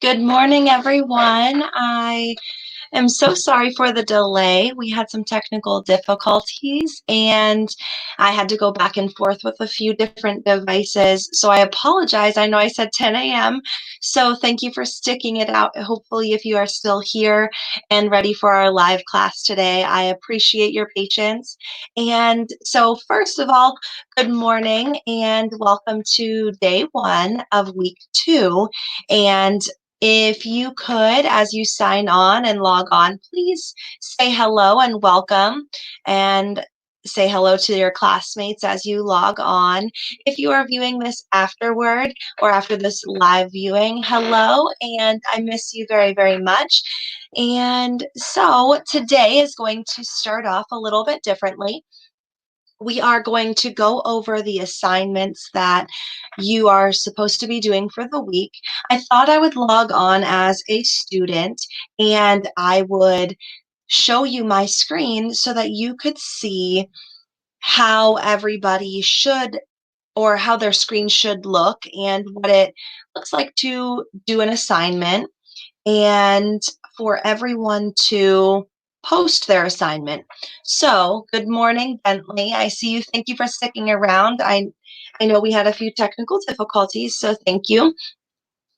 Good morning, everyone. I'm so sorry for the delay. We had some technical difficulties and I had to go back and forth with a few different devices. So I apologize. I know I said 10 a.m. So thank you for sticking it out. Hopefully, if you are still here and ready for our live class today, I appreciate your patience. And so, first of all, good morning and welcome to day one of week two. And if you could, as you sign on and log on, please say hello and welcome and say hello to your classmates as you log on. If you are viewing this afterward or after this live viewing, hello, and I miss you very, very much. And so today is going to start off a little bit differently. We are going to go over the assignments that you are supposed to be doing for the week. I thought I would log on as a student and I would show you my screen so that you could see how everybody should or how their screen should look and what it looks like to do an assignment and for everyone to post their assignment. So, good morning, Bentley. I see you. Thank you for sticking around. I know we had a few technical difficulties, so thank you.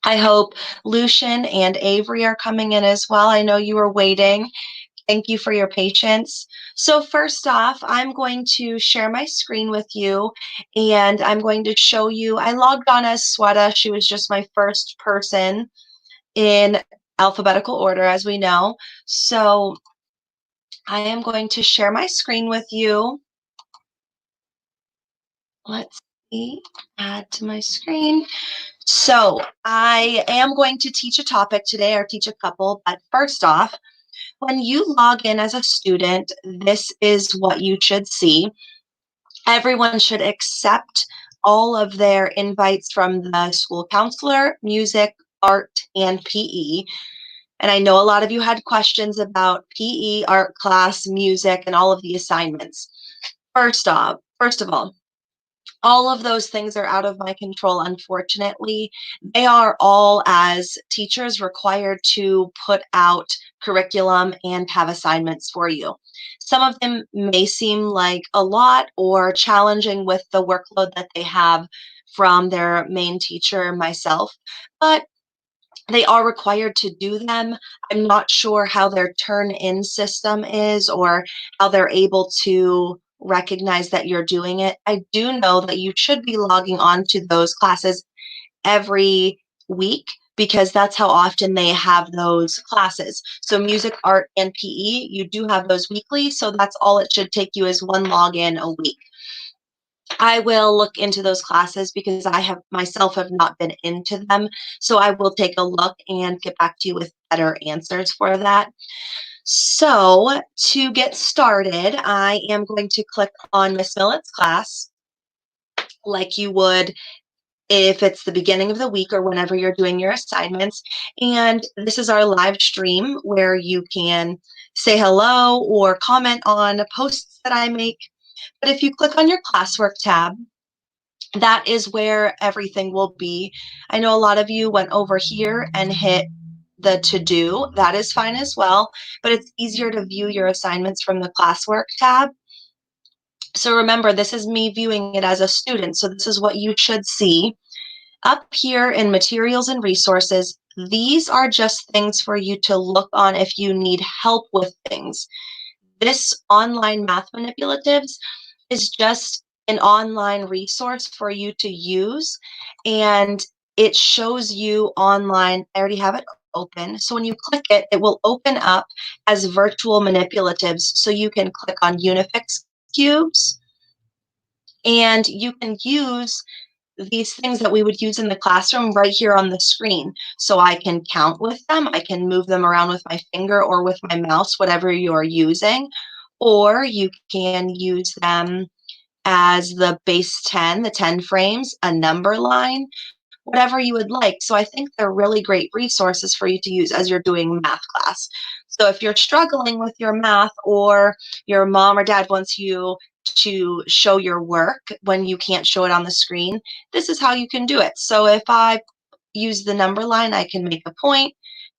I hope Lucian and Avery are coming in as well. I know you were waiting. Thank you for your patience. So first off, I'm going to share my screen with you and I'm going to show you. I logged on as Sweta. She was just my first person in alphabetical order, as we know. So I am going to share my screen with you. Let's see, add to my screen. So I am going to teach a topic today, or teach a couple, but first off, when you log in as a student, this is what you should see. Everyone should accept all of their invites from the school counselor, music, art, and PE. And I know a lot of you had questions about PE, art class, music, and all of the assignments. First of all of those things are out of my control, unfortunately. They are all, as teachers, required to put out curriculum and have assignments for you. Some of them may seem like a lot or challenging with the workload that they have from their main teacher, myself, but they are required to do them. I'm not sure how their turn-in system is or how they're able to recognize that you're doing it. I do know that you should be logging on to those classes every week because that's how often they have those classes. So music, art, and PE, you do have those weekly, so that's all it should take you is one login a week. I will look into those classes because I have myself have not been into them. So I will take a look and get back to you with better answers for that. So to get started, I am going to click on Miss Millett's class like you would if it's the beginning of the week or whenever you're doing your assignments. And this is our live stream where you can say hello or comment on posts that I make. But if you click on your classwork tab, that is where everything will be. I know a lot of you went over here and hit the to do. That is fine as well, but it's easier to view your assignments from the classwork tab. So remember, this is me viewing it as a student. So this is what you should see. Up here in materials and resources, these are just things for you to look on if you need help with things. This online math manipulatives is just an online resource for you to use, and it shows you online. I already have it open. So when you click it, it will open up as virtual manipulatives. So you can click on Unifix cubes, and you can use these things that we would use in the classroom right here on the screen. So I can count with them, I can move them around with my finger or with my mouse, whatever you're using, or you can use them as the base 10, the 10 frames, a number line, whatever you would like. So I think they're really great resources for you to use as you're doing math class. So if you're struggling with your math or your mom or dad wants you to show your work when you can't show it on the screen, this is how you can do it. So if I use the number line, I can make a point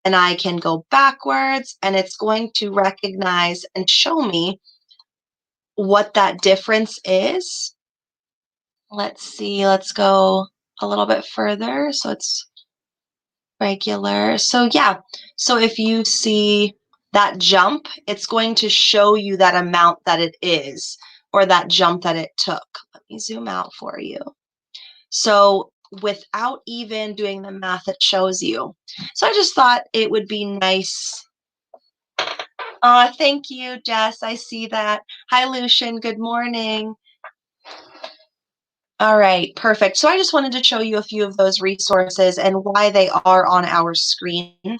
and I can go backwards, and it's going to recognize and show me what that difference is. Let's see, let's go a little bit further. So it's regular. So yeah, so if you see that jump, it's going to show you that amount that it is, or that jump that it took. Let me zoom out for you. So without even doing the math, it shows you. So I just thought it would be nice. Thank you, Jess. I see that. Hi, Lucian. Good morning. All right, perfect. So I just wanted to show you a few of those resources and why they are on our screen.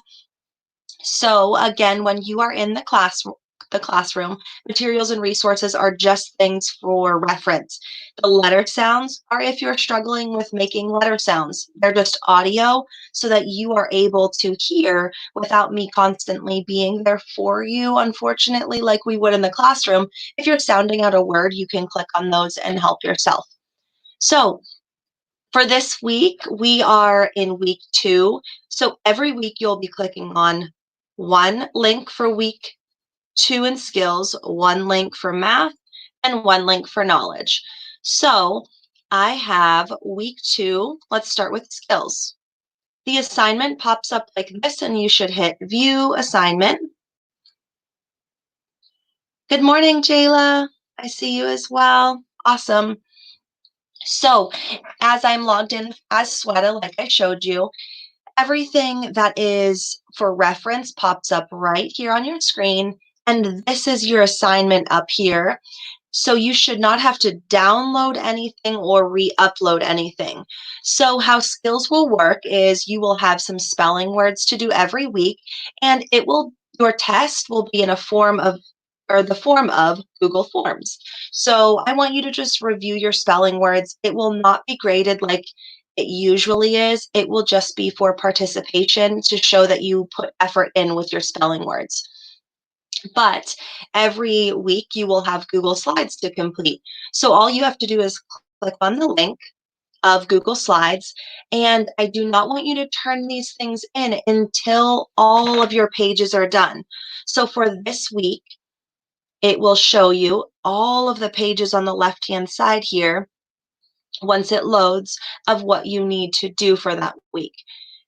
So again, when you are in the classroom, materials and resources are just things for reference. The letter sounds are if you're struggling with making letter sounds. They're just audio so that you are able to hear without me constantly being there for you, unfortunately, like we would in the classroom. If you're sounding out a word, you can click on those and help yourself. So for this week, we are in week 2. So every week you'll be clicking on one link for week 2 in skills, one link for math, and one link for knowledge. So I have week 2. Let's start with skills. The assignment pops up like this, and you should hit view assignment. Good morning, Jayla. I see you as well. Awesome. So as I'm logged in as Sweta, like I showed you, everything that is for reference pops up right here on your screen, and this is your assignment up here. So you should not have to download anything or re-upload anything. So how skills will work is you will have some spelling words to do every week, and your test will be in a form of, or the form of, Google Forms. So I want you to just review your spelling words. It will not be graded like it usually is. It will just be for participation to show that you put effort in with your spelling words. But every week you will have Google Slides to complete. So all you have to do is click on the link of Google Slides, and I do not want you to turn these things in until all of your pages are done. So for this week, it will show you all of the pages on the left-hand side here once it loads of what you need to do for that week.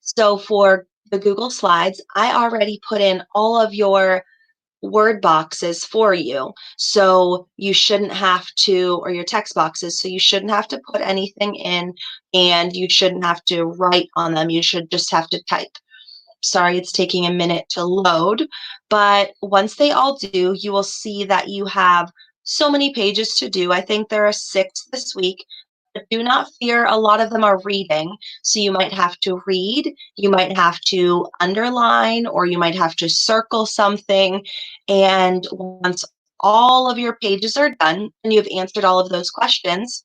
So for the Google Slides, I already put in all of your word boxes for you. So you shouldn't have to, or your text boxes, so you shouldn't have to put anything in, and you shouldn't have to write on them. You should just have to type. Sorry, it's taking a minute to load, but once they all do, you will see that you have so many pages to do. I think there are 6 this week. But do not fear, a lot of them are reading. So you might have to read, you might have to underline, or you might have to circle something. And once all of your pages are done and you've answered all of those questions,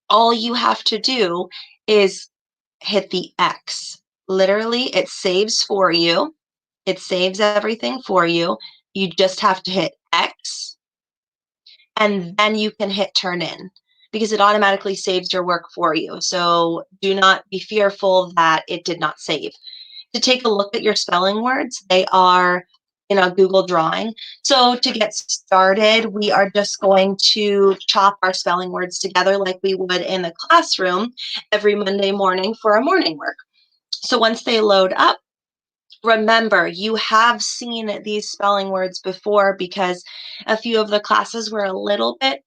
all you have to do is hit the X. Literally, it saves for you. It saves everything for you. You just have to hit X, and then you can hit turn in because it automatically saves your work for you. So do not be fearful that it did not save. To take a look at your spelling words, they are in a Google Drawing. So to get started, we are just going to chop our spelling words together like we would in the classroom every Monday morning for our morning work. So once they load up, remember, you have seen these spelling words before because a few of the classes were a little bit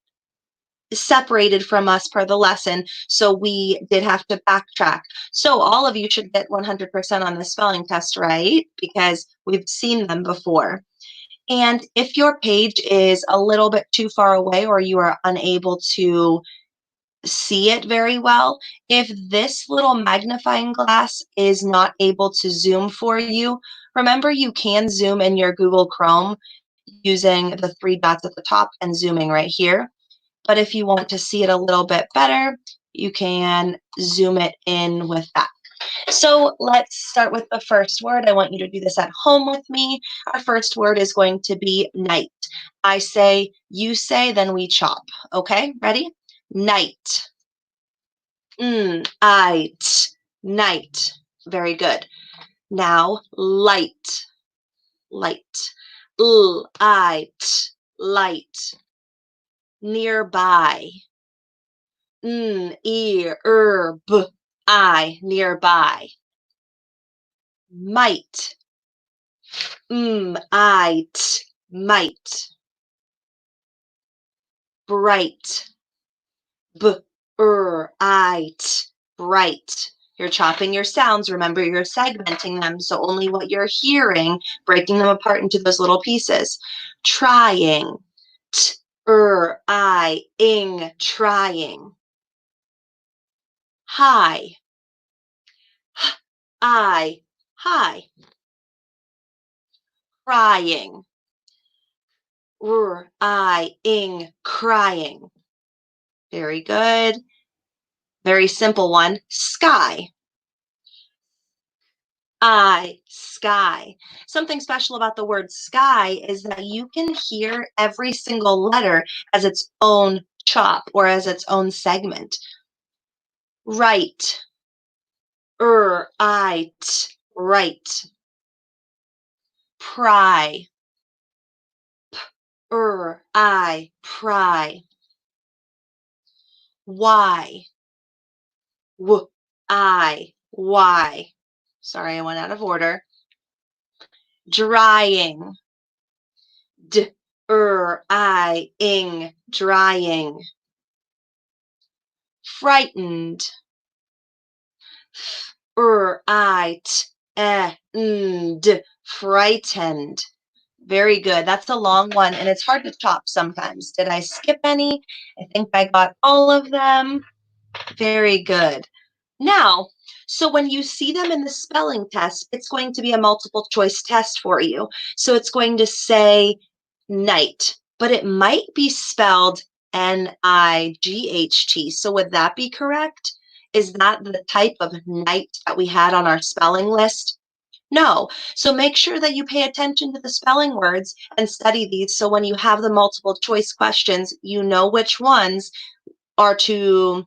separated from us per the lesson, so we did have to backtrack. So all of you should get 100% on the spelling test, right? Because we've seen them before. And if your page is a little bit too far away or you are unable to see it very well, if this little magnifying glass is not able to zoom for you, remember you can zoom in your Google Chrome using the 3 dots at the top and zooming right here. But if you want to see it a little bit better, you can zoom it in with that. So let's start with the first word. I want you to do this at home with me. Our first word is going to be night. I say, you say, then we chop. Okay, ready? Night. Night. Night. Very good. Now, light. Light. Light. Light. Nearby. B, I, nearby. Might. Might. Bright. Bright. You're chopping your sounds. Remember, you're segmenting them, so only what you're hearing, breaking them apart into those little pieces. Trying. Trying. High. High. Crying. Crying. Very good. Very simple one. Sky. Sky. Something special about the word sky is that you can hear every single letter as its own chop or as its own segment. Right. Right. Pry. Pry. Why. Why. Sorry, I went out of order. Drying. Drying. Frightened. Frightened. Very good. That's a long one, and it's hard to chop sometimes. Did I skip any? I think I got all of them. Very good. Now, so when you see them in the spelling test, it's going to be a multiple choice test for you. So it's going to say night, but it might be spelled Night. So would that be correct? Is that the type of night that we had on our spelling list? No. So make sure that you pay attention to the spelling words and study these so when you have the multiple choice questions, you know which ones are to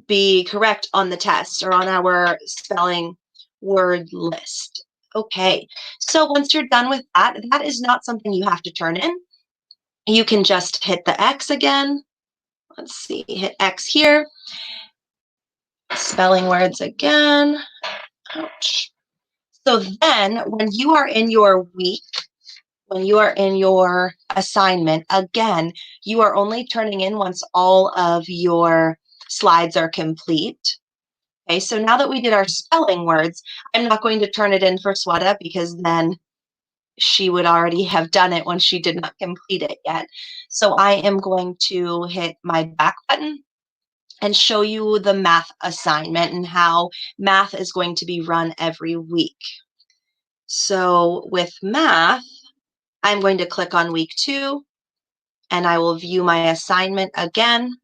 be correct on the test or on our spelling word list. Okay, so once you're done with that, that is not something you have to turn in. You can just hit the X again. Let's see, hit X here. Spelling words again. Ouch. So then when you are in your week, when you are in your assignment, again, you are only turning in once all of your slides are complete. Okay, so now that we did our spelling words, I'm not going to turn it in for Sweta because then she would already have done it when she did not complete it yet. So I am going to hit my back button and show you the math assignment and how math is going to be run every week. So with math, I'm going to click on week 2 and I will view my assignment again.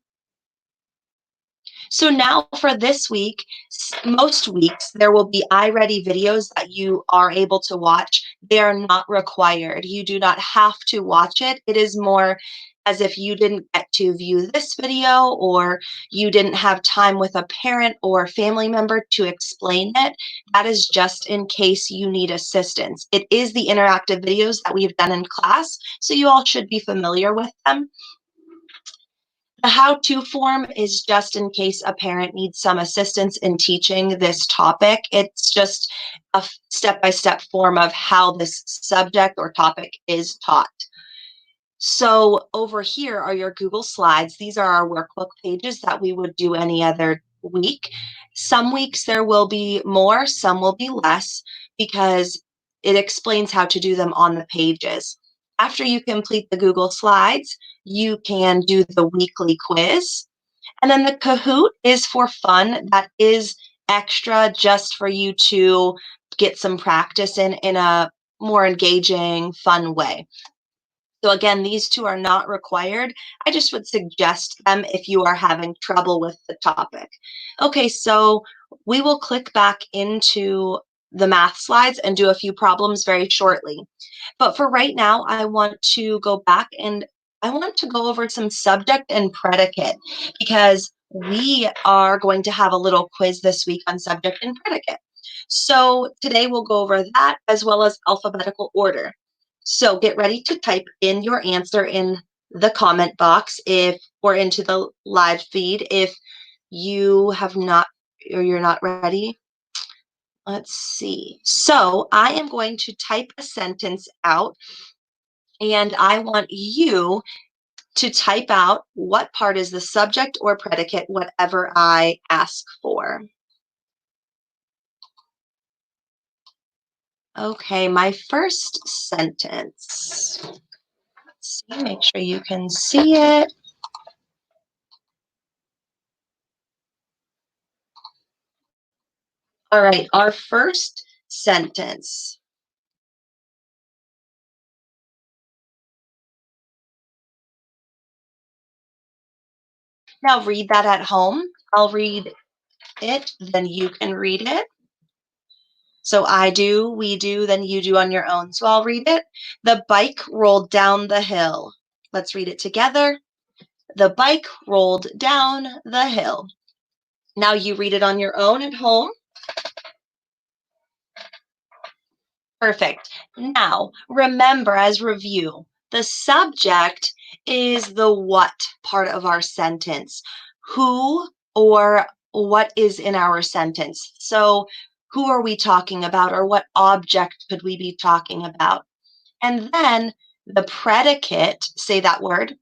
So now for this week, most weeks, there will be iReady videos that you are able to watch. They are not required. You do not have to watch it. It is more as if you didn't get to view this video or you didn't have time with a parent or family member to explain it. That is just in case you need assistance. It is the interactive videos that we've done in class, so you all should be familiar with them. The how-to form is just in case a parent needs some assistance in teaching this topic. It's just a step-by-step form of how this subject or topic is taught. So over here are your Google Slides. These are our workbook pages that we would do any other week. Some weeks there will be more, some will be less, because it explains how to do them on the pages. After you complete the Google Slides, you can do the weekly quiz. And then the Kahoot is for fun. That is extra just for you to get some practice in a more engaging, fun way. So again, these two are not required. I just would suggest them if you are having trouble with the topic. Okay, so we will click back into the math slides and do a few problems very shortly. But for right now, I want to go back and I want to go over some subject and predicate because we are going to have a little quiz this week on subject and predicate. So today we'll go over that as well as alphabetical order. So get ready to type in your answer in the comment box or into the live feed if you have not or you're not ready. Let's see. So I am going to type a sentence out and I want you to type out what part is the subject or predicate, whatever I ask for. Okay, my first sentence. Let's see, make sure you can see it. All right, our first sentence. Now read that at home. I'll read it, then you can read it. So I do, we do, then you do on your own. So I'll read it. The bike rolled down the hill. Let's read it together. The bike rolled down the hill. Now you read it on your own at home. Perfect. Now, remember as review, the subject is the what part of our sentence. Who or what is in our sentence? So, who are we talking about, or what object could we be talking about? And then the predicate, say that word,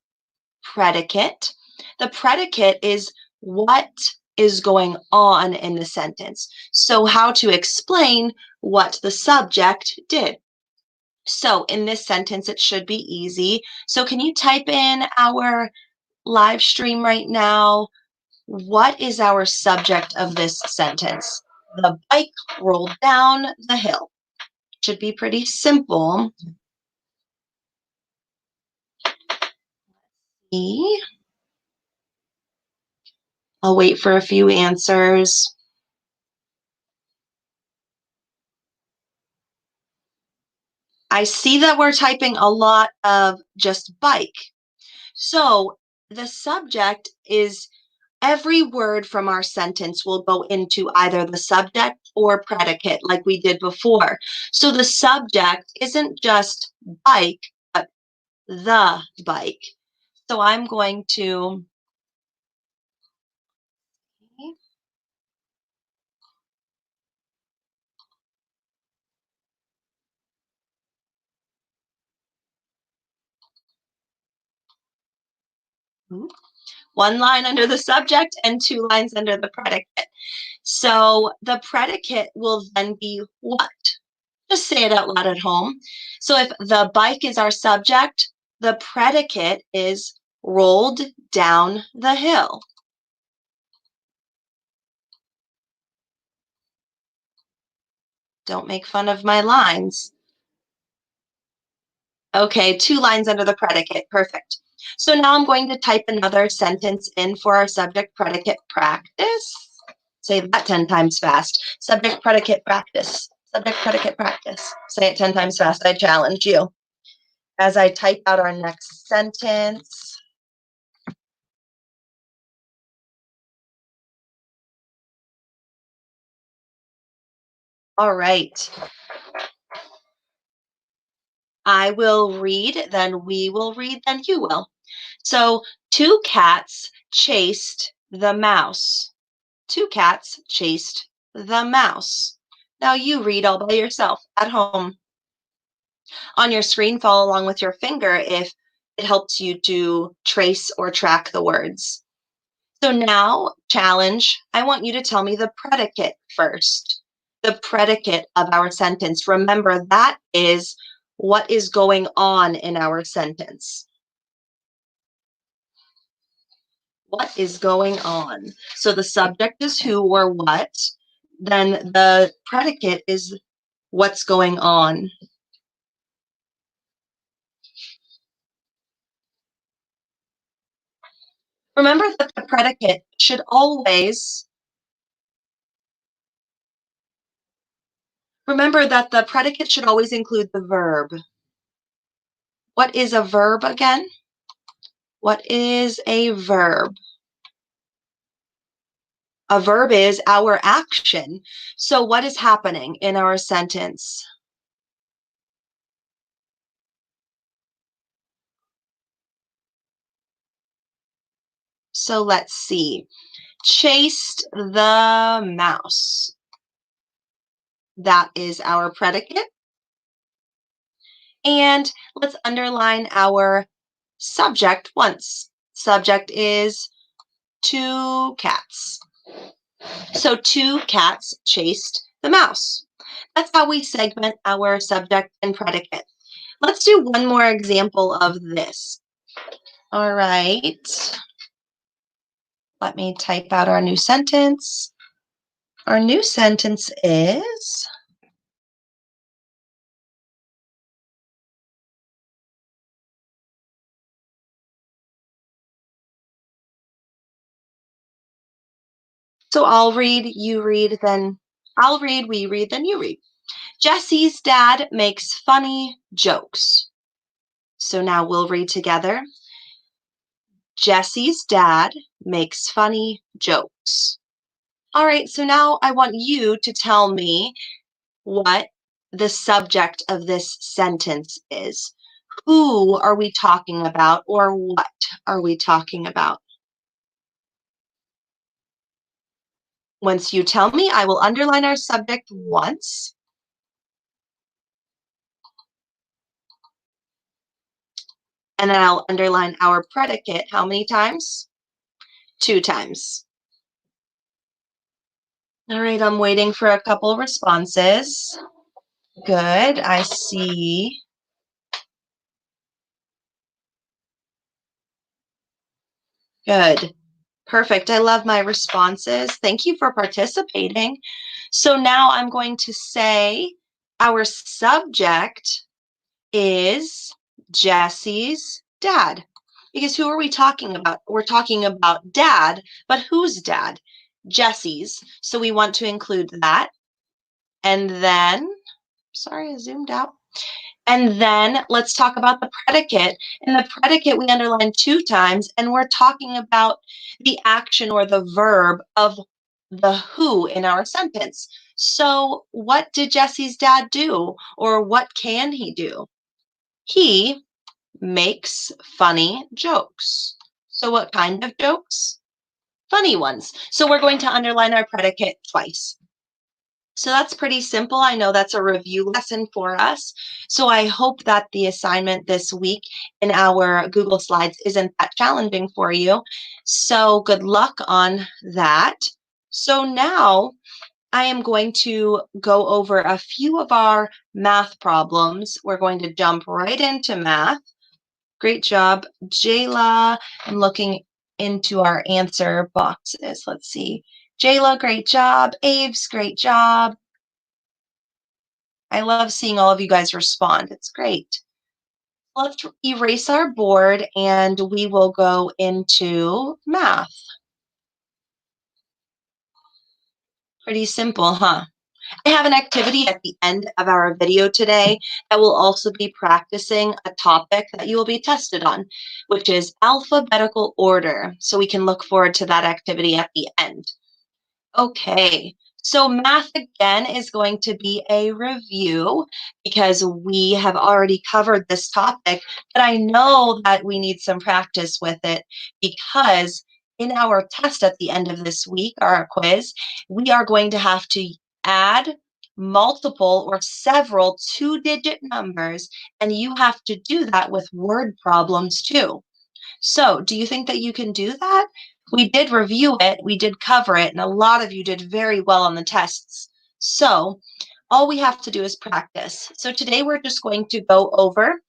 predicate. The predicate is what is going on in the sentence. So, how to explain what the subject did. So, in this sentence, it should be easy. So, can you type in our live stream right now? What is our subject of this sentence? The bike rolled down the hill. Should be pretty simple. I'll wait for a few answers. I see that we're typing a lot of just bike. So the subject is every word from our sentence will go into either the subject or predicate like we did before. So the subject isn't just bike, but the bike. So I'm going to one line under the subject and 2 lines under the predicate. So the predicate will then be what? Just say it out loud at home. So if the bike is our subject, the predicate is rolled down the hill. Don't make fun of my lines. Okay, 2 lines under the predicate. Perfect. So now I'm going to type another sentence in for our subject predicate practice. Say that 10 times fast. Subject predicate practice. Subject predicate practice. Say it 10 times fast. I challenge you. As I type out our next sentence. All right. I will read, then we will read, then you will. So, 2 cats chased the mouse. 2 cats chased the mouse. Now you read all by yourself at home. On your screen, follow along with your finger if it helps you to trace or track the words. So now, challenge, I want you to tell me the predicate first. The predicate of our sentence. Remember, that is what is going on in our sentence. What is going on? So the subject is who or what. Then the predicate is what's going on. Remember that the predicate should always include the verb. What is a verb again? What is a verb? A verb is our action. So what is happening in our sentence? So let's see. Chased the mouse. That is our predicate. And let's underline our subject once. Subject is two cats. So two cats chased the mouse. That's how we segment our subject and predicate. Let's do one more example of this. All right. Let me type out our new sentence. Our new sentence is, so I'll read, you read, then I'll read, we read, then you read. Jesse's dad makes funny jokes. So now we'll read together. Jesse's dad makes funny jokes. All right, so now I want you to tell me what the subject of this sentence is. Who are we talking about, or what are we talking about? Once you tell me, I will underline our subject once. And then I'll underline our predicate how many times? 2 times. All right, I'm waiting for a couple responses. Good, I see. Good. Perfect. I love my responses. Thank you for participating. So now I'm going to say our subject is Jesse's dad. Because who are we talking about? We're talking about dad, but whose dad? Jesse's. So we want to include that. And then, sorry, I zoomed out. And then let's talk about the predicate. In the predicate, we underline 2 times, and we're talking about the action or the verb of the who in our sentence. So, what did Jesse's dad do, or what can he do? He makes funny jokes. So, what kind of jokes? Funny ones. So, we're going to underline our predicate twice. So that's pretty simple. I know that's a review lesson for us. So I hope that the assignment this week in our Google Slides isn't that challenging for you. So good luck on that. So now I am going to go over a few of our math problems. We're going to jump right into math. Great job, Jayla. I'm looking into our answer boxes. Let's see. Jayla, great job. Aves, great job. I love seeing all of you guys respond. It's great. Let's erase our board and we will go into math. Pretty simple, huh? I have an activity at the end of our video today that will also be practicing a topic that you will be tested on, which is alphabetical order. So we can look forward to that activity at the end. Okay, so math again is going to be a review because we have already covered this topic, but I know that we need some practice with it because in our test at the end of this week, our quiz, we are going to have to add multiple or several 2-digit numbers, and you have to do that with word problems too. So, do you think that you can do that? We did review it, we did cover it, and a lot of you did very well on the tests. So, all we have to do is practice. So, today we're just going to go over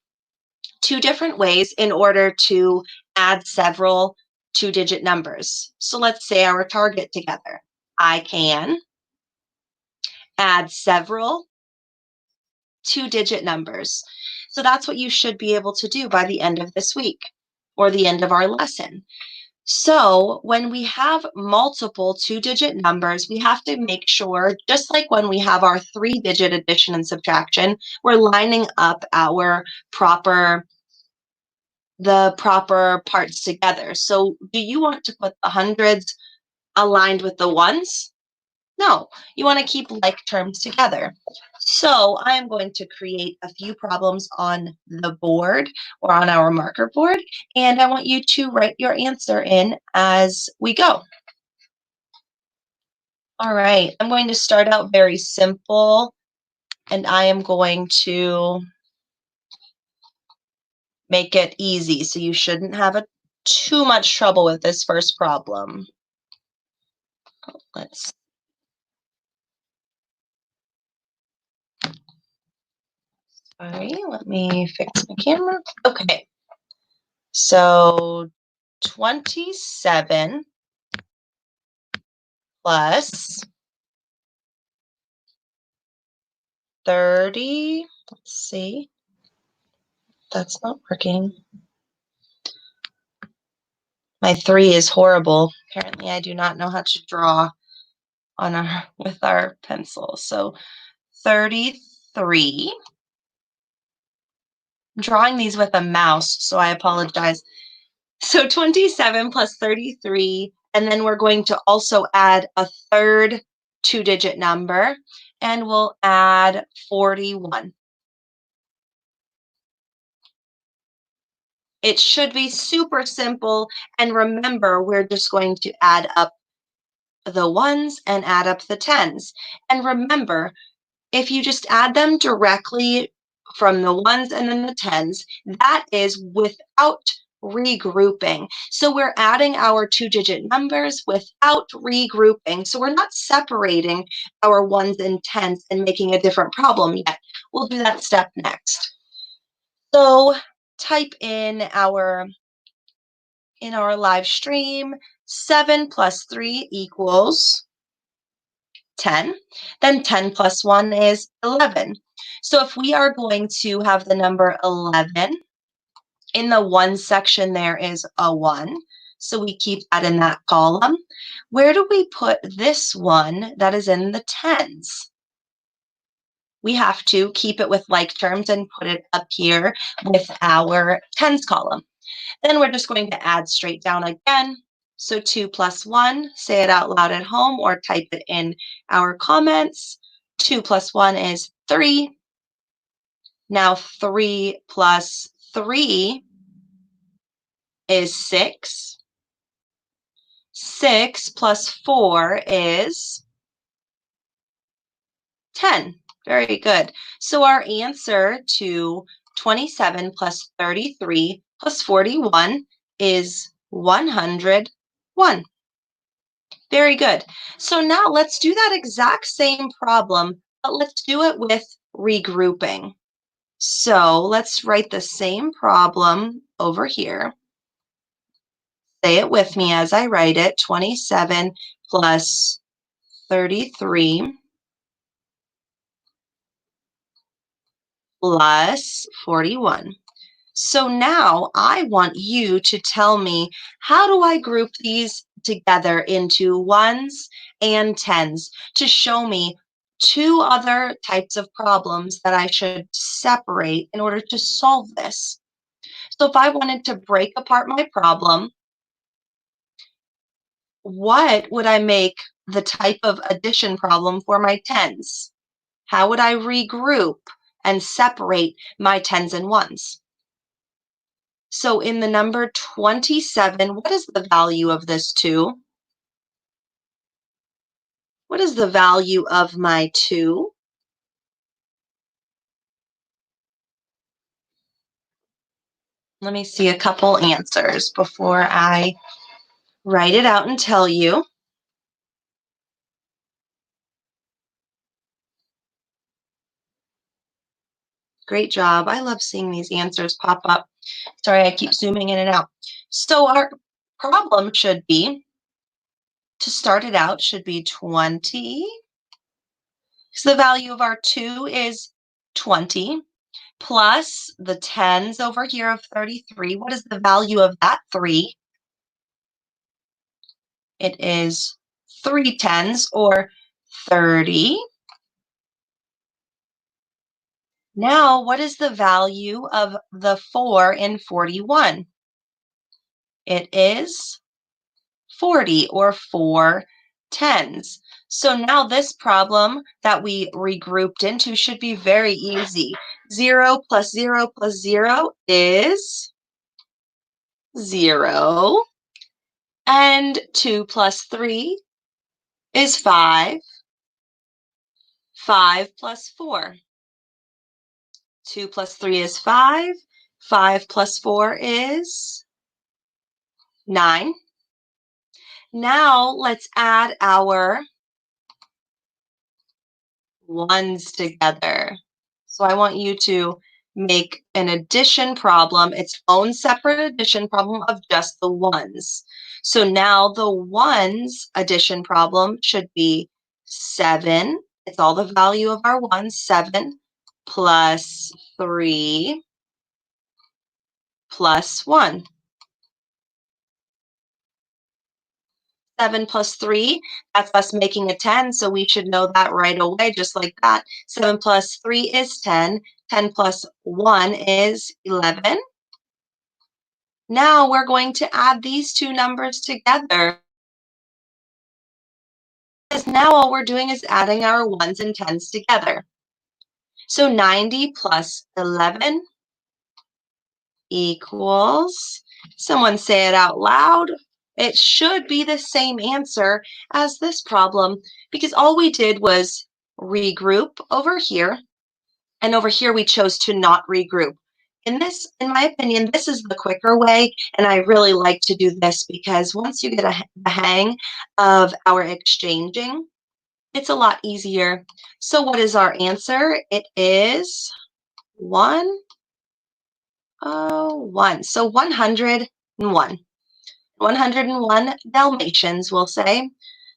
2 different ways in order to add several 2-digit numbers. So, let's say our target together. I can add several 2-digit numbers. So, that's what you should be able to do by the end of this week or the end of our lesson. So when we have multiple 2-digit numbers, we have to make sure, just like when we have our 3-digit addition and subtraction, we're lining up our the proper parts together. So do you want to put the hundreds aligned with the ones? No, you want to keep like terms together. So I am going to create a few problems on the board or on our marker board, and I want you to write your answer in as we go. All right, I'm going to start out very simple, and I am going to make it easy, so you shouldn't have too much trouble with this first problem. Let's Sorry, let me fix my camera. Okay, so 27 plus 30, let's see, that's not working. My 3 is horrible. Apparently I do not know how to draw with our pencil. So 33. I'm drawing these with a mouse, so I apologize. So 27 plus 33, and then we're going to also add a third two-digit number, and we'll add 41. It should be super simple, and remember, we're just going to add up the ones and add up the tens. And remember, if you just add them directly from the ones and then the tens, that is without regrouping. So we're adding our two-digit numbers without regrouping. So we're not separating our ones and tens and making a different problem yet. We'll do that step next. So type in our live stream, 7 plus 3 equals 10. Then 10 plus 1 is 11. So if we are going to have the number 11, in the one section there is a 1. So we keep that in that column. Where do we put this one that is in the tens? We have to keep it with like terms and put it up here with our tens column. Then we're just going to add straight down again. So 2 plus 1, say it out loud at home or type it in our comments. 2 plus 1 is 3. Now 3 plus 3 is 6. 6 plus 4 is 10. Very good. So our answer to 27 plus 33 plus 41 is 101. Very good. So now let's do that exact same problem, but let's do it with regrouping. So let's write the same problem over here. Say it with me as I write it. 27 plus 33 plus 41. So now I want you to tell me, how do I group these together into ones and tens to show me two other types of problems that I should separate in order to solve this? So if I wanted to break apart my problem, what would I make the type of addition problem for my tens? How would I regroup and separate my tens and ones? So in the number 27, what is the value of this 2? What is the value of my 2? Let me see a couple answers before I write it out and tell you. Great job. I love seeing these answers pop up. Sorry, I keep zooming in and out. So our problem should be, to start it out, should be 20. So the value of our 2 is 20. Plus the tens over here of 33. What is the value of that 3? It is 3 tens, or 30. Now, what is the value of the 4 in 41? It is 40, or 4 tens. So now this problem that we regrouped into should be very easy. 0 plus 0 plus 0 is 0. And 2 plus 3 is 5. 5 plus 4. 2 plus 3 is 5. 5 plus 4 is 9. Now let's add our ones together. So I want you to make an addition problem, its own separate addition problem of just the ones. So now the ones addition problem should be 7. It's all the value of our ones, 7 plus 3 plus 1. 7 plus 3, that's us making a 10, so we should know that right away, just like that. 7 plus 3 is 10. 10 plus 1 is 11. Now we're going to add these two numbers together. Because now all we're doing is adding our ones and tens together. So 90 plus 11 equals, someone say it out loud. It should be the same answer as this problem because all we did was regroup over here, and over here we chose to not regroup. In my opinion, this is the quicker way, and I really like to do this because once you get the hang of our exchanging, it's a lot easier. So what is our answer? It is 1. So 101. 101 Dalmatians, we'll say.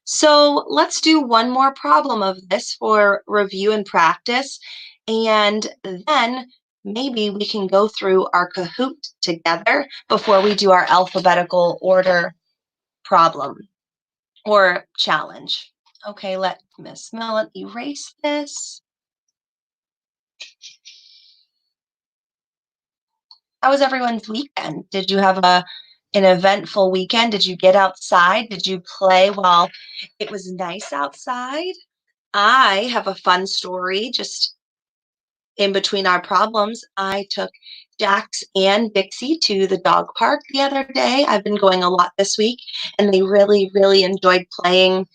So let's do one more problem of this for review and practice, and then maybe we can go through our Kahoot together before we do our alphabetical order problem or challenge. Okay, let Miss Millet erase this. How was everyone's weekend? Did you have an eventful weekend? Did you get outside? Did you play while it was nice outside? I have a fun story just in between our problems. I took Jax and Dixie to the dog park the other day. I've been going a lot this week, and they really, really enjoyed playing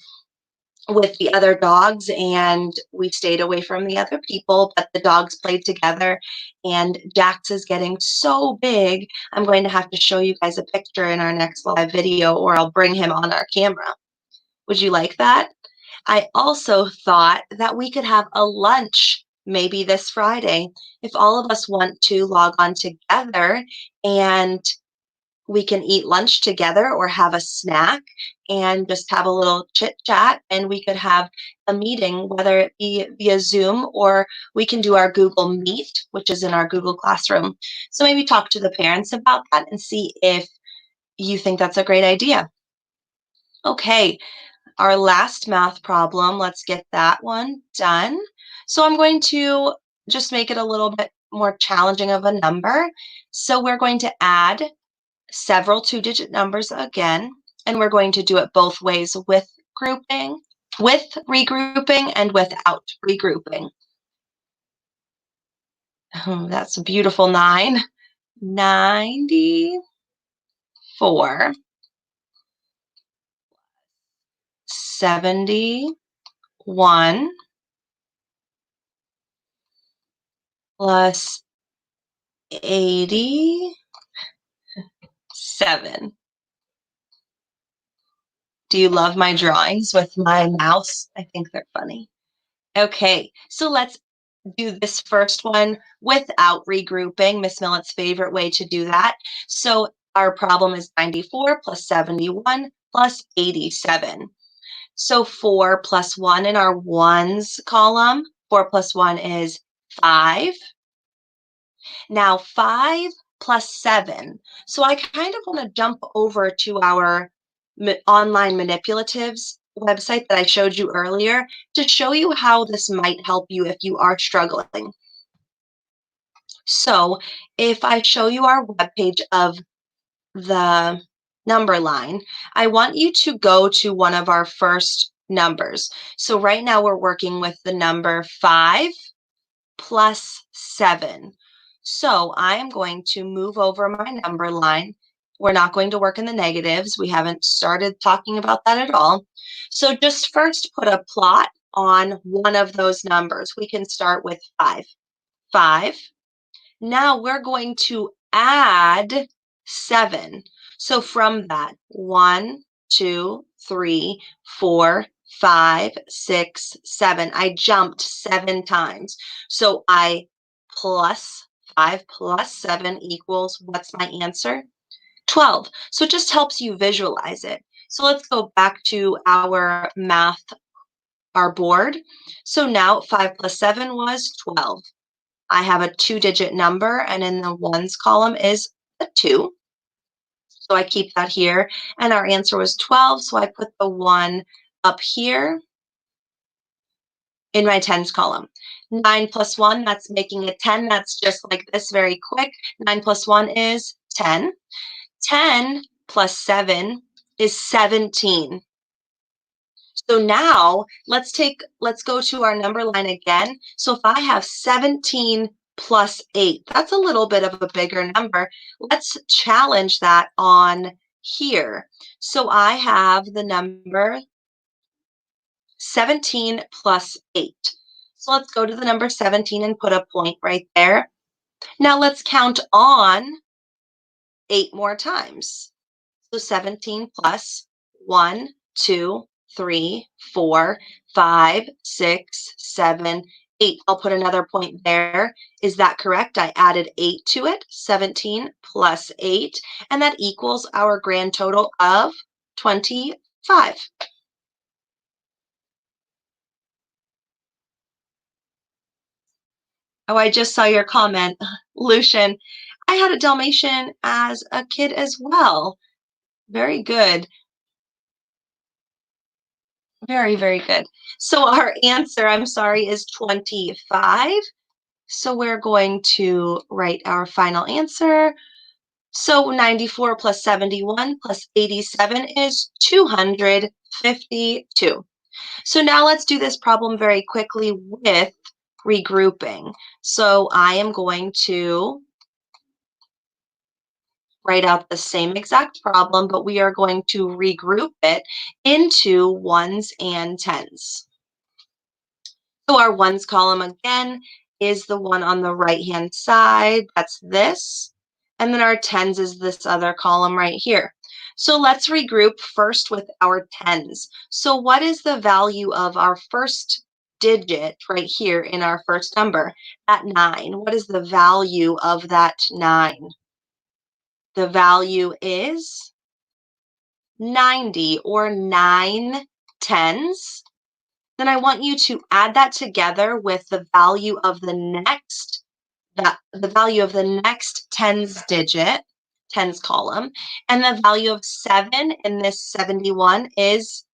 with the other dogs, and we stayed away from the other people, but the dogs played together, and Jax is getting so big. I'm going to have to show you guys a picture in our next live video, or I'll bring him on our camera. Would you like that? I also thought that we could have a lunch maybe this Friday if all of us want to log on together and we can eat lunch together or have a snack and just have a little chit chat, and we could have a meeting, whether it be via Zoom or we can do our Google Meet, which is in our Google Classroom. So maybe talk to the parents about that and see if you think that's a great idea. Okay, our last math problem, let's get that one done. So I'm going to just make it a little bit more challenging of a number. So we're going to add several two-digit numbers again, and we're going to do it both ways, with regrouping and without regrouping. Oh, that's a beautiful 9. 94. 71 plus 87. Do you love my drawings with my mouse? I think they're funny. Okay, so let's do this first one without regrouping, Miss Millet's favorite way to do that. So our problem is 94 plus 71 plus 87. So 4 plus 1 in our ones column. 4 plus 1 is 5. Now 5 plus 7. So I kind of want to jump over to our online manipulatives website that I showed you earlier to show you how this might help you if you are struggling. So if I show you our webpage of the number line, I want you to go to one of our first numbers. So right now we're working with the number 5 plus 7. So I am going to move over my number line. We're not going to work in the negatives. We haven't started talking about that at all. So just first put a plot on one of those numbers. We can start with 5. 5. Now we're going to add 7. So from that, 1, 2, 3, 4, 5, 6, 7. I jumped 7 times. So I plus 5 plus 7 equals, what's my answer? 12. So it just helps you visualize it. So let's go back to our math, our board. So now 5 plus 7 was 12. I have a 2-digit number, and in the ones column is a 2. So I keep that here, and our answer was 12, so I put the 1 up here in my tens column. 9 plus 1, that's making it 10. That's just like this, very quick. 9 plus 1 is 10. 10 plus 7 is 17. So now let's go to our number line again. So if I have 17 plus 8, that's a little bit of a bigger number. Let's challenge that on here. So I have the number 17 plus 8. So let's go to the number 17 and put a point right there. Now let's count on 8 more times. So 17 plus 1, 2, 3, 4, 5, 6, 7, 8. I'll put another point there. Is that correct? I added 8 to it. 17 plus 8, and that equals our grand total of 25. Oh, I just saw your comment, Lucian. I had a Dalmatian as a kid as well. Very good. Very, very good. So our answer, I'm sorry, is 25. So we're going to write our final answer. So 94 plus 71 plus 87 is 252. So now let's do this problem very quickly with regrouping. So I am going to write out the same exact problem, but we are going to regroup it into ones and tens. So our ones column again is the one on the right-hand side. That's this. And then our tens is this other column right here. So let's regroup first with our tens. So what is the value of our first digit right here in our first number? At 9. What is the value of that 9? The value is 90, or 9 tens. Then I want you to add that together with the value of the next tens digit, tens column, and the value of 7 in this 71 is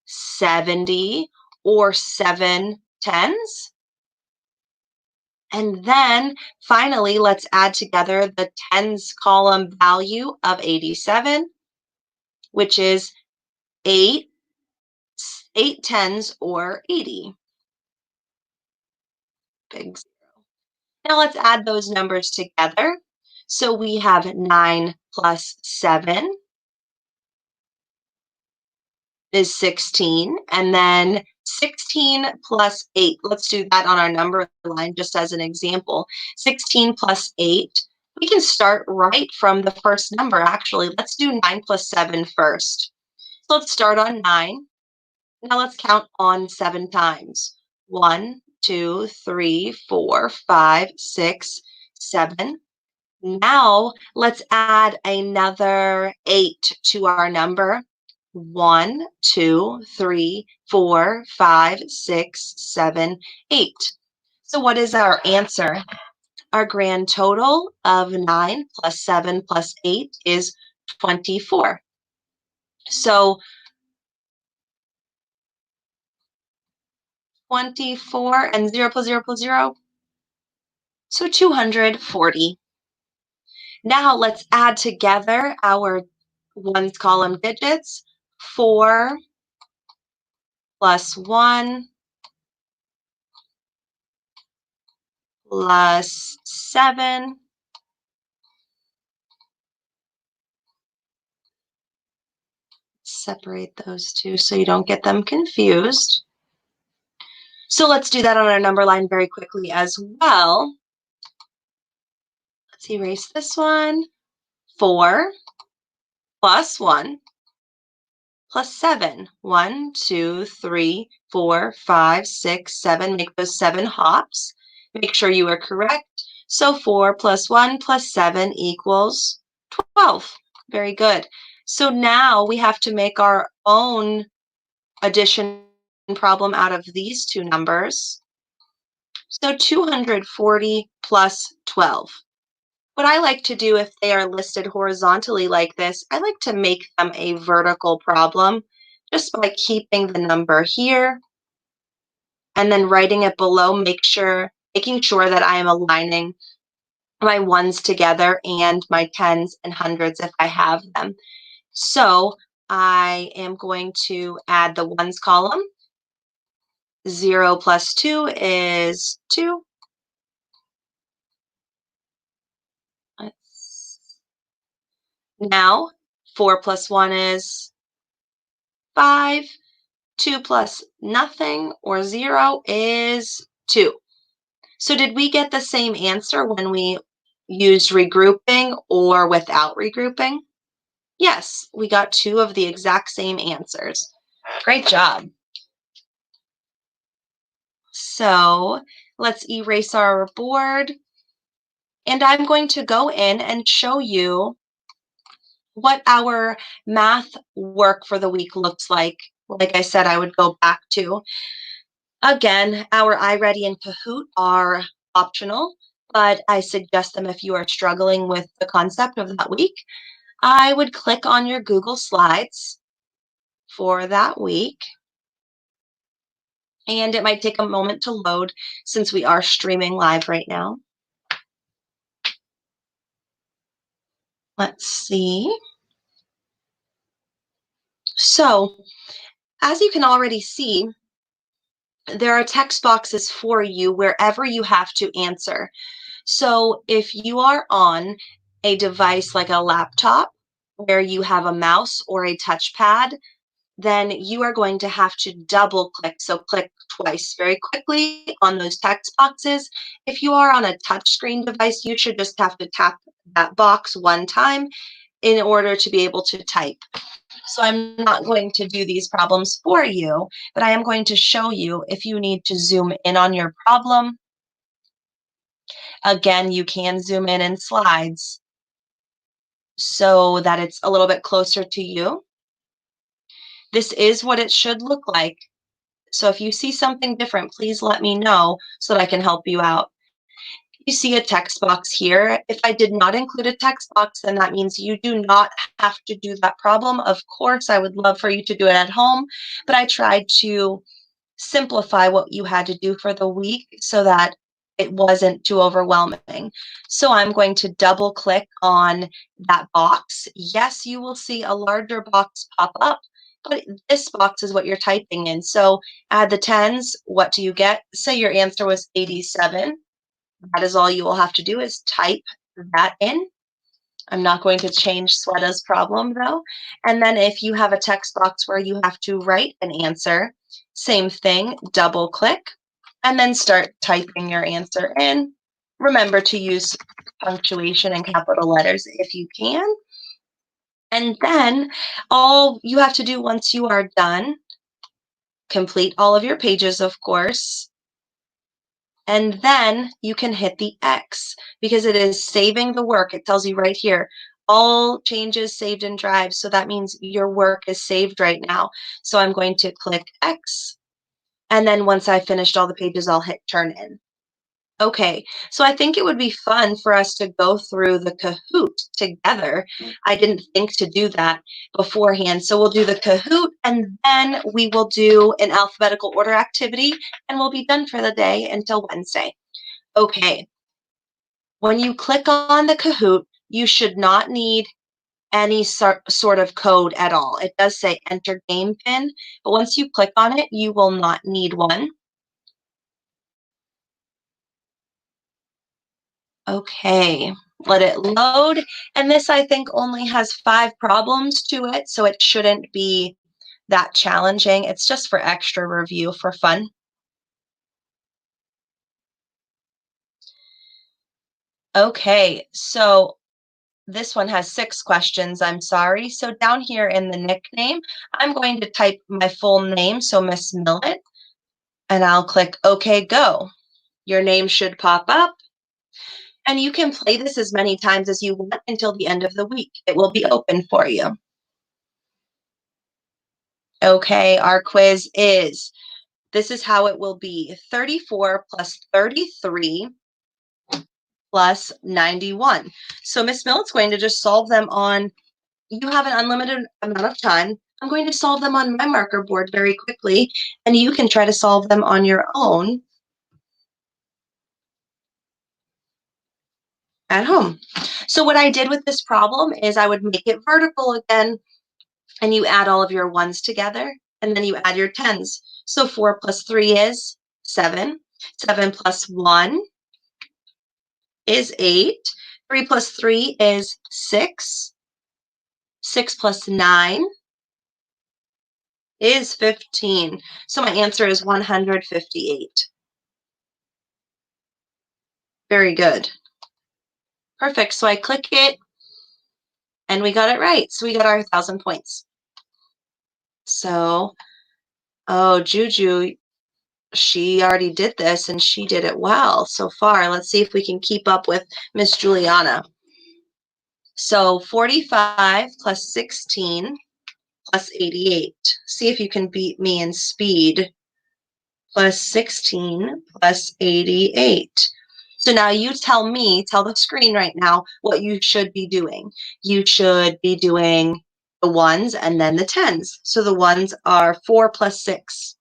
70, or 7 tens. And then finally, let's add together the tens column value of 87, which is 8 tens, or 80. Big zero. Now let's add those numbers together. So we have 9 plus 7 is 16, and then 16 plus 8. Let's do that on our number line just as an example. 16 plus 8. We can start right from the first number, actually. Let's do 9 plus 7 first. So let's start on 9. Now let's count on 7 times. 1, 2, 3, 4, 5, 6, 7. Now let's add another 8 to our number. 1, 2, 3, 4, 5, 6, 7, 8. So what is our answer? Our grand total of 9 plus 7 plus 8 is 24. So 24 and 0 plus 0 plus 0, so 240. Now let's add together our ones column digits, 4 plus 1 plus 7 separate those two so you don't get them confused. So let's do that on our number line very quickly as well. Let's erase this one. 4 plus 1 plus 7. 1, 2, 3, 4, 5, 6, 7. Make those 7 hops. Make sure you are correct. So 4 plus 1 plus 7 equals 12. Very good. So now we have to make our own addition problem out of these two numbers. So 240 plus 12. What I like to do if they are listed horizontally like this, I like to make them a vertical problem just by keeping the number here and then writing it below, making sure that I am aligning my ones together and my tens and hundreds if I have them. So I am going to add the ones column. 0 plus 2 is 2. Now 4 plus 1 is 5. 2 plus nothing or 0 is 2. So did we get the same answer when we used regrouping or without regrouping? Yes, we got 2 of the exact same answers. Great job. So let's erase our board. And I'm going to go in and show you what our math work for the week looks like. Like I said, I would go back to. Again, our iReady and Kahoot are optional, but I suggest them if you are struggling with the concept of that week. I would click on your Google Slides for that week. And it might take a moment to load since we are streaming live right now. Let's see. So, as you can already see, there are text boxes for you wherever you have to answer. So if you are on a device like a laptop where you have a mouse or a touchpad, then you are going to have to double click. So click twice very quickly on those text boxes. If you are on a touchscreen device, you should just have to tap that box one time in order to be able to type. So I'm not going to do these problems for you, but I am going to show you if you need to zoom in on your problem. Again, you can zoom in slides so that it's a little bit closer to you. This is what it should look like. So if you see something different, please let me know so that I can help you out. You see a text box here. If I did not include a text box, then that means you do not have to do that problem. Of course, I would love for you to do it at home, but I tried to simplify what you had to do for the week so that it wasn't too overwhelming. So I'm going to double click on that box. Yes, you will see a larger box pop up, but this box is what you're typing in. So add the tens. What do you get? Say your answer was 87. That is all you will have to do is type that in. I'm not going to change Sweta's problem though. And then if you have a text box where you have to write an answer, same thing, double click, and then start typing your answer in. Remember to use punctuation and capital letters if you can. And then all you have to do once you are done, complete all of your pages, of course, and then you can hit the X because it is saving the work. It tells you right here, all changes saved in Drive. So that means your work is saved right now. So I'm going to click X. And then once I finished all the pages, I'll hit turn in. Okay, so I think it would be fun for us to go through the Kahoot together. I didn't think to do that beforehand. So we'll do the Kahoot and then we will do an alphabetical order activity and we'll be done for the day until Wednesday. Okay, when you click on the Kahoot, you should not need any sort of code at all. It does say enter game pin, but once you click on it, you will not need one. Okay, let it load. And this, I think, only has 5 problems to it, so it shouldn't be that challenging. It's just for extra review for fun. Okay, so this one has 6 questions, I'm sorry. So down here in the nickname, I'm going to type my full name, so Miss Millet, and I'll click OK, go. Your name should pop up, and you can play this as many times as you want until the end of the week. It will be open for you. Okay, our quiz is, this is how it will be: 34 plus 33 plus 91. So Miss Millet's going to just solve them on, you have an unlimited amount of time. I'm going to solve them on my marker board very quickly, and you can try to solve them on your own at home. So what I did with this problem is I would make it vertical again, and you add all of your ones together, and then you add your tens. So 4 plus 3 is 7. 7 plus 1 is 8. 3 plus 3 is 6. 6 plus 9 is 15. So my answer is 158. Very good. Perfect. So I click it, and we got it right. So we got our 1,000 points. So, oh, Juju, she already did this, and she did it well so far. Let's see if we can keep up with Miss Juliana. So 45 plus 16 plus 88. See if you can beat me in speed. Plus 16 plus 88. So now you tell me, tell the screen right now what you should be doing. You should be doing the ones and then the tens. So the ones are 4 plus 6.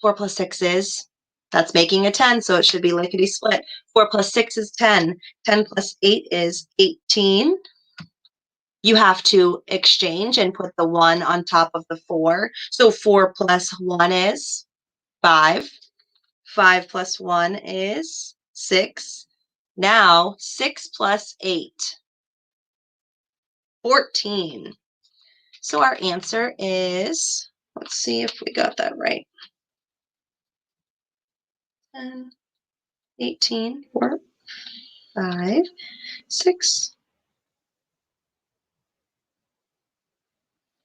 4 plus 6 is, that's making a 10, so it should be lickety split. 4 plus 6 is 10. 10 plus 8 is 18. You have to exchange and put the 1 on top of the 4. So 4 plus 1 is 5. 5 plus 1 is 6. Now 6 plus 8, 14. So our answer is, let's see if we got that right. 10, 18, 4, 5, 6,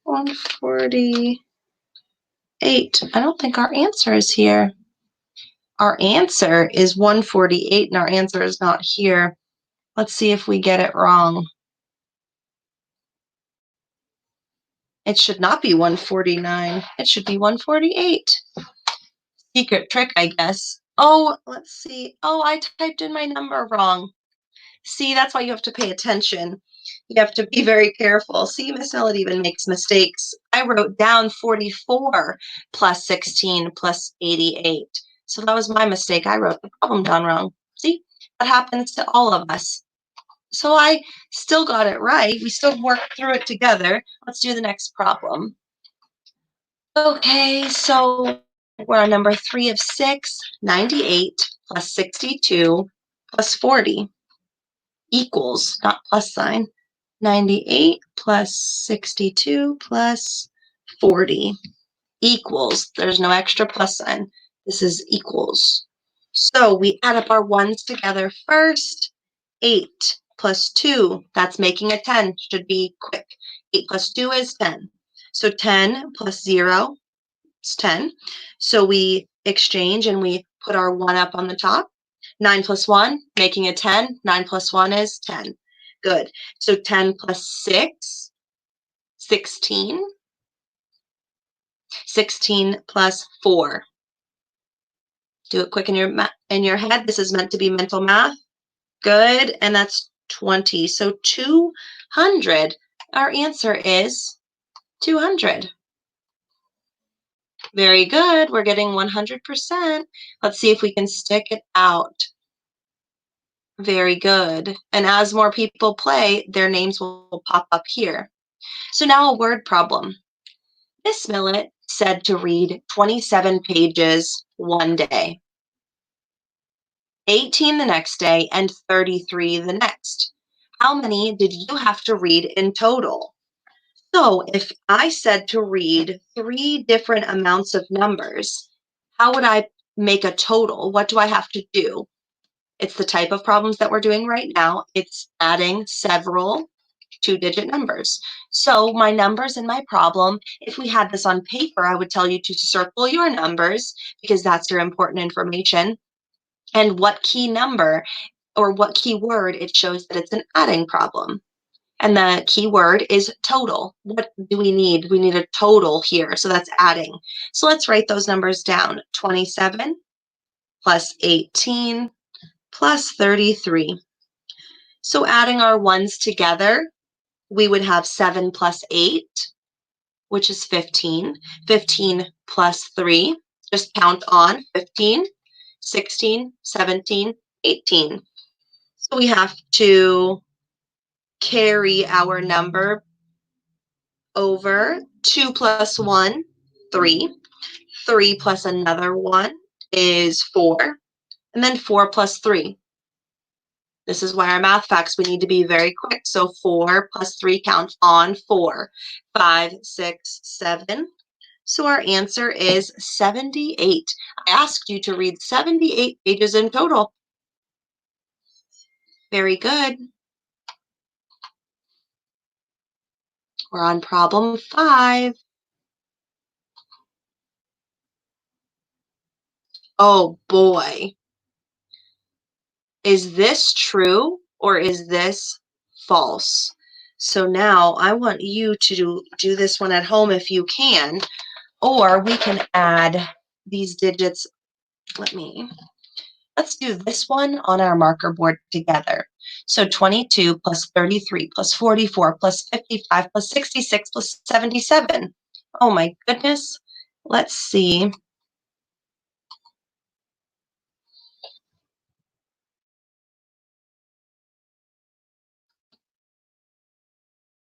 148. I don't think our answer is here. Our answer is 148, and our answer is not here. Let's see if we get it wrong. It should not be 149. It should be 148. Secret trick, I guess. Oh, let's see. Oh, I typed in my number wrong. See, that's why you have to pay attention. You have to be very careful. See, Miss Millet even makes mistakes. I wrote down 44 plus 16 plus 88. So that was my mistake. I wrote the problem down wrong. See, that happens to all of us. So I still got it right. We still worked through it together. Let's do the next problem. Okay, so we're on number 3 of 6. 98 plus 62 plus 40 equals, not plus sign, 98 plus 62 plus 40 equals, there's no extra plus sign. This is equals. So we add up our ones together first. 8 plus 2, that's making a 10, should be quick. 8 plus 2 is 10. So 10 plus 0 is 10. So we exchange and we put our 1 up on the top. 9 plus 1, making a 10. 9 plus 1 is 10. Good. So 10 plus 6, 16. 16 plus 4. Do it quick in your head. This is meant to be mental math. Good. And that's 20. So 200. Our answer is 200. Very good. We're getting 100%. Let's see if we can stick it out. Very good. And as more people play, their names will pop up here. So now a word problem. Miss Millet said to read 27 pages one day, 18 the next day, and 33 the next. How many did you have to read in total? So if I said to read 3 different amounts of numbers, how would I make a total? What do I have to do? It's the type of problems that we're doing right now. It's adding several 2-digit numbers. So my numbers in my problem, if we had this on paper, I would tell you to circle your numbers because that's your important information and what key number or what key word it shows that it's an adding problem. And the key word is total. What do we need? We need a total here. So that's adding. So let's write those numbers down. 27 plus 18 plus 33. So adding our ones together, we would have 7 plus 8, which is 15. 15 plus 3, just count on 15, 16, 17, 18. So we have to carry our number over. 2 plus 1, 3. 3 plus another 1 is 4. And then 4 plus 3. This is why our math facts, we need to be very quick. So 4 plus 3, count on 4. 5, 6, 7. So our answer is 78. I asked you to read 78 pages in total. Very good. We're on problem 5. Oh boy. Is this true or is this false? So now I want you to do this one at home if you can, or we can add these digits. Let's do this one on our marker board together. So 22 plus 33 plus 44 plus 55 plus 66 plus 77. Oh my goodness. Let's see.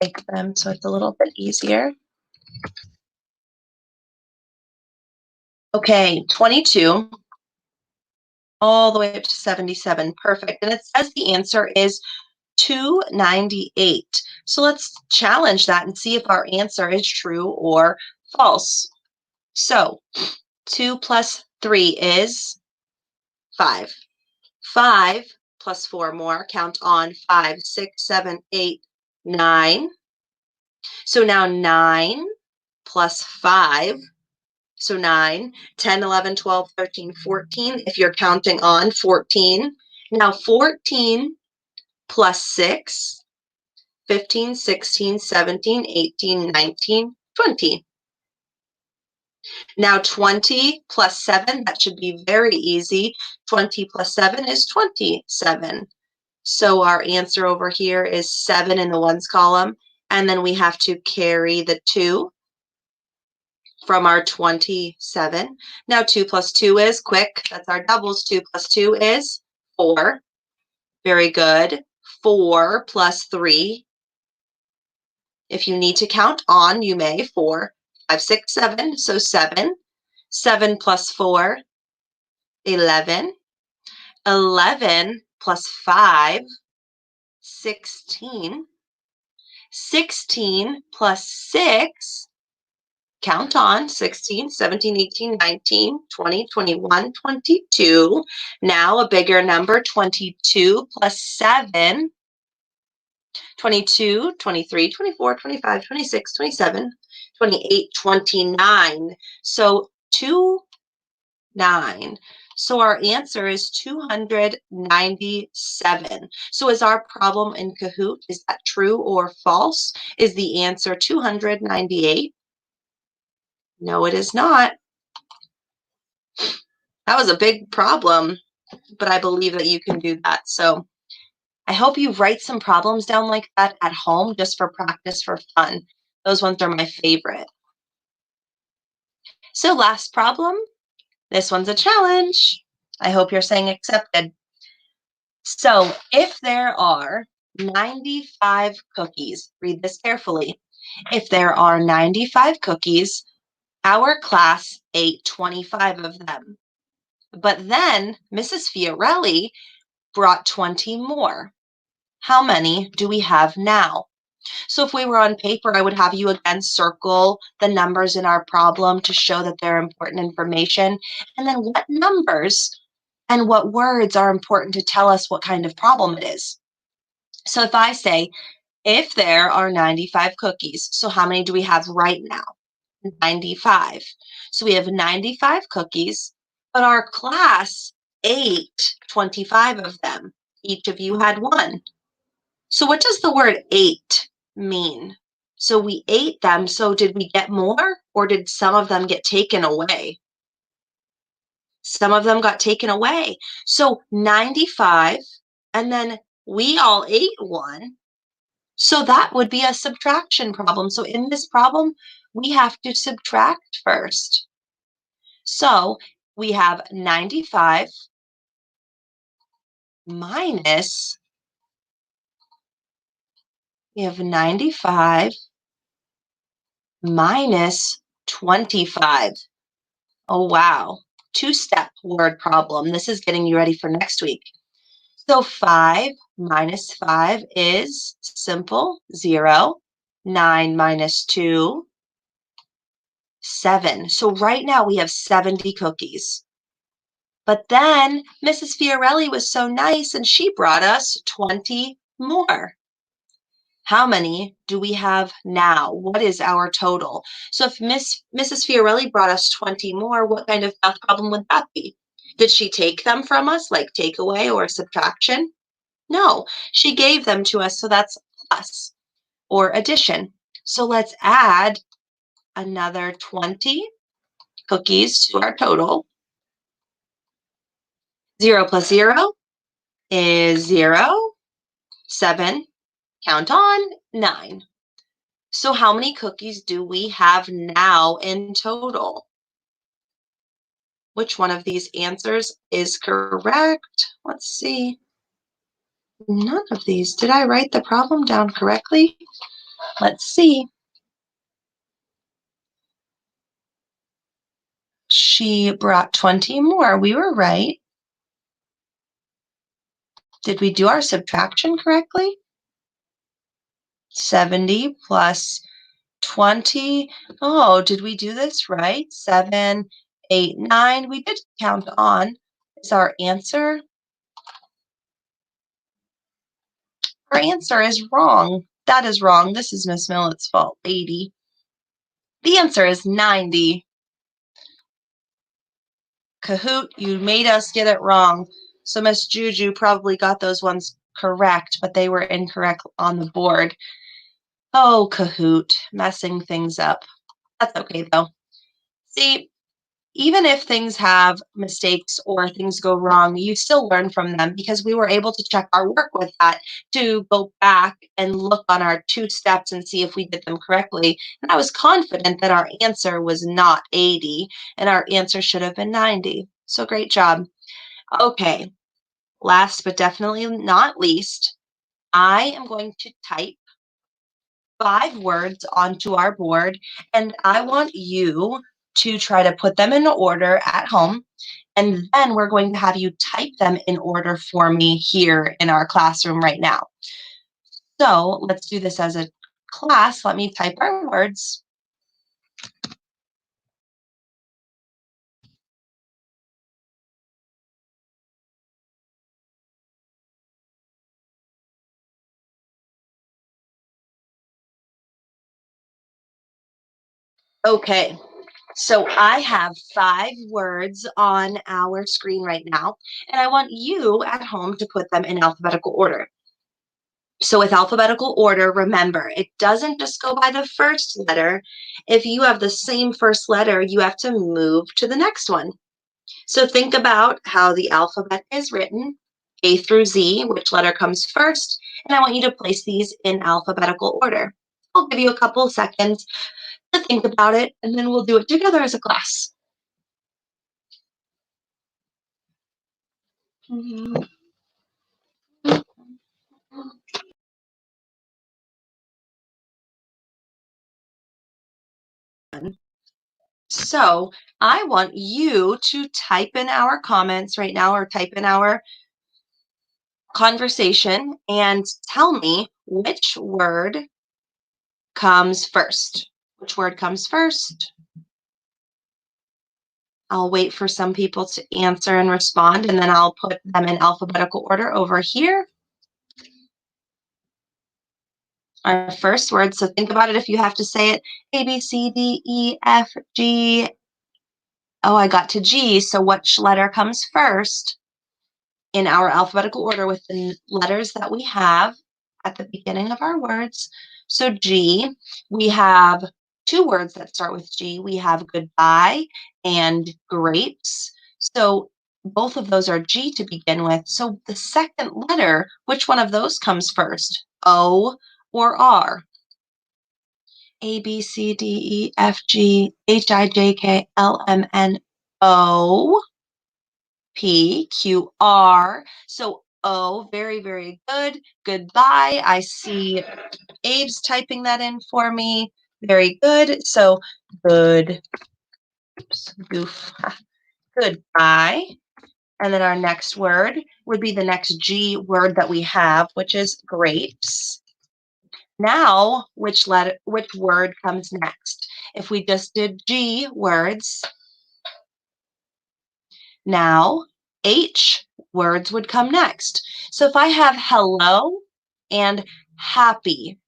Make them so it's a little bit easier. Okay, 22 all the way up to 77. Perfect. And it says the answer is 298. So let's challenge that and see if our answer is true or false. So 2 plus 3 is 5. 5 plus 4 more, count on 5, 6, 7, 8, 9. So now 9 plus 5. So 9, 10, 11, 12, 13, 14. If you're counting on 14. Now 14 plus 6, 15, 16, 17, 18, 19, 20. Now 20 plus 7, that should be very easy. 20 plus 7 is 27. So our answer over here is 7 in the ones column. And then we have to carry the 2 from our 27. Now 2 plus 2 is, quick, that's our doubles. 2 plus 2 is 4. Very good. 4 plus 3. If you need to count on, you may. 4, 5, 6, 7. So 7. 7 plus 4, 11. 11 plus 5, 16. 16 plus 6, count on, 16, 17, 18, 19, 20, 21, 22. Now a bigger number, 22 plus 7, 22, 23, 24, 25, 26, 27, 28, 29. So 2, 9. So our answer is 297. So is our problem in Kahoot, is that true or false? Is the answer 298? No, it is not. That was a big problem, but I believe that you can do that. So I hope you write some problems down like that at home just for practice, for fun. Those ones are my favorite. So last problem. This one's a challenge. I hope you're saying accepted. So if there are 95 cookies, read this carefully. If there are 95 cookies, our class ate 25 of them. But then Mrs. Fiorelli brought 20 more. How many do we have now? So if we were on paper, I would have you again circle the numbers in our problem to show that they're important information. And then what numbers and what words are important to tell us what kind of problem it is. So if I say, if there are 95 cookies, so how many do we have right now? 95. So we have 95 cookies, but our class ate 25 of them. Each of you had one. So what does the word ate mean? So we ate them, so did we get more or did some of them get taken away? Some of them got taken away. So 95, and then we all ate one. So that would be a subtraction problem. So in this problem, we have to subtract first. So we have 95 minus, we have 95 minus 25. Oh, wow. Two-step word problem. This is getting you ready for next week. So 5 minus 5 is simple, 0. 9 minus 2, 7. So right now we have 70 cookies. But then Mrs. Fiorelli was so nice and she brought us 20 more. How many do we have now? What is our total? So if Mrs. Fiorelli brought us 20 more, what kind of math problem would that be? Did she take them from us, like takeaway or subtraction? No, she gave them to us, so that's plus or addition. So let's add another 20 cookies to our total. 0 plus 0 is 0. 7, count on, 9. So how many cookies do we have now in total? Which one of these answers is correct? Let's see. None of these. Did I write the problem down correctly? Let's see. She brought 20 more. We were right. Did we do our subtraction correctly? 70 plus 20. Oh, did we do this right? 7, 8, 9. We did count on. Is our answer? Our answer is wrong. That is wrong. This is Miss Millett's fault. 80. The answer is 90. Kahoot, you made us get it wrong. So Miss Juju probably got those ones correct, but they were incorrect on the board. Oh, Kahoot, messing things up. That's okay, though. See, even if things have mistakes or things go wrong, you still learn from them because we were able to check our work with that to go back and look on our 2 steps and see if we did them correctly. And I was confident that our answer was not 80 and our answer should have been 90. So great job. Okay, last but definitely not least, I am going to type 5 words onto our board, and I want you to try to put them in order at home. And then we're going to have you type them in order for me here in our classroom right now. So let's do this as a class. Let me type our words. Okay, so I have 5 words on our screen right now, and I want you at home to put them in alphabetical order. So with alphabetical order, remember, it doesn't just go by the first letter. If you have the same first letter, you have to move to the next one. So think about how the alphabet is written, A through Z, which letter comes first, and I want you to place these in alphabetical order. I'll give you a couple seconds to think about it, and then we'll do it together as a class. So I want you to type in our comments right now or type in our conversation and tell me which word comes first. Which word comes first? I'll wait for some people to answer and respond, and then I'll put them in alphabetical order over here. Our first word, so think about it if you have to say it. A, B, C, D, E, F, G. Oh, I got to G, so which letter comes first in our alphabetical order with the letters that we have at the beginning of our words? So G, we have two words that start with G. We have goodbye and grapes. So both of those are G to begin with. So the second letter, which one of those comes first? O or R? A, B, C, D, E, F, G, H, I, J, K, L, M, N, O, P, Q, R. So O, very, very good. Goodbye. I see Abe's typing that in for me. Very good. So good, goof, goodbye. And then our next word would be the next G word that we have, which is grapes. Now, which word comes next? If we just did G words, now H words would come next. So if I have hello and happy,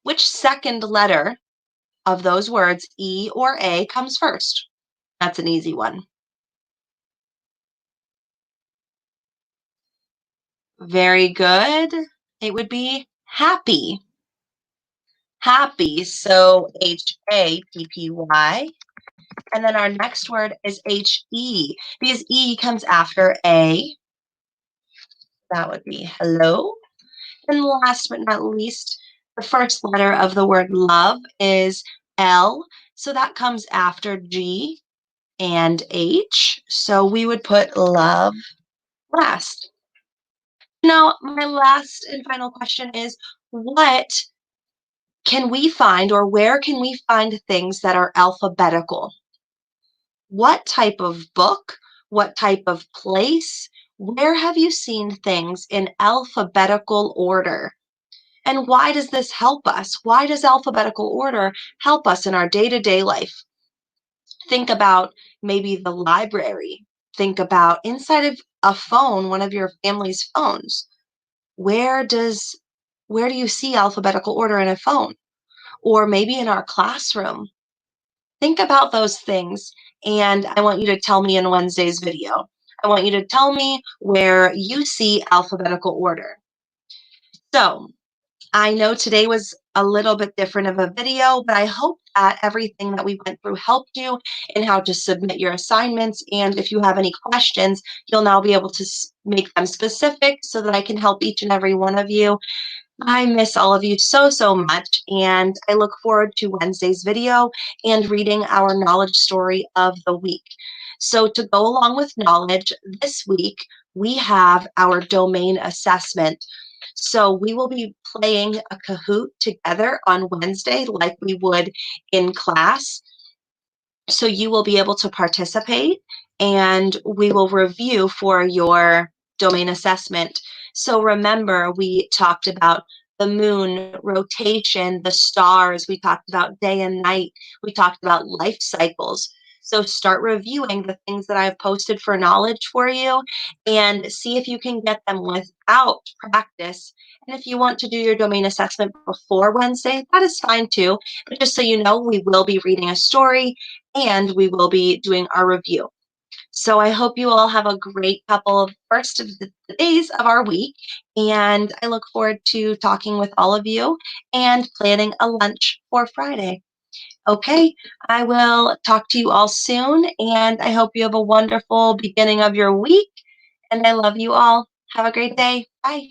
which second letter of those words, E or A, comes first? That's an easy one. Very good. It would be happy. Happy. So H-A-P-P-Y. And then our next word is H-E, because E comes after A. That would be hello. And last but not least, the first letter of the word love is L. So that comes after G and H. So we would put love last. Now, my last and final question is, what can we find or where can we find things that are alphabetical? What type of book? What type of place? Where have you seen things in alphabetical order? And why does this help us? Why does alphabetical order help us in our day-to-day life? Think about maybe the library. Think about inside of a phone, one of your family's phones. Where does where do you see alphabetical order in a phone? Or maybe in our classroom. Think about those things, and I want you to tell me in Wednesday's video. I want you to tell me where you see alphabetical order. So, I know today was a little bit different of a video, but I hope that everything that we went through helped you in how to submit your assignments. And if you have any questions, you'll now be able to make them specific so that I can help each and every one of you. I miss all of you so, so much, and I look forward to Wednesday's video and reading our knowledge story of the week. So to go along with knowledge, this week we have our domain assessment. So we will be playing a Kahoot together on Wednesday like we would in class. So you will be able to participate and we will review for your domain assessment. So remember, we talked about the moon, rotation, the stars, we talked about day and night, we talked about life cycles. So start reviewing the things that I've posted for knowledge for you and see if you can get them without practice. And if you want to do your domain assessment before Wednesday, that is fine too. But just so you know, we will be reading a story and we will be doing our review. So I hope you all have a great couple of first of the days of our week, and I look forward to talking with all of you and planning a lunch for Friday. Okay, I will talk to you all soon, and I hope you have a wonderful beginning of your week, and I love you all. Have a great day. Bye.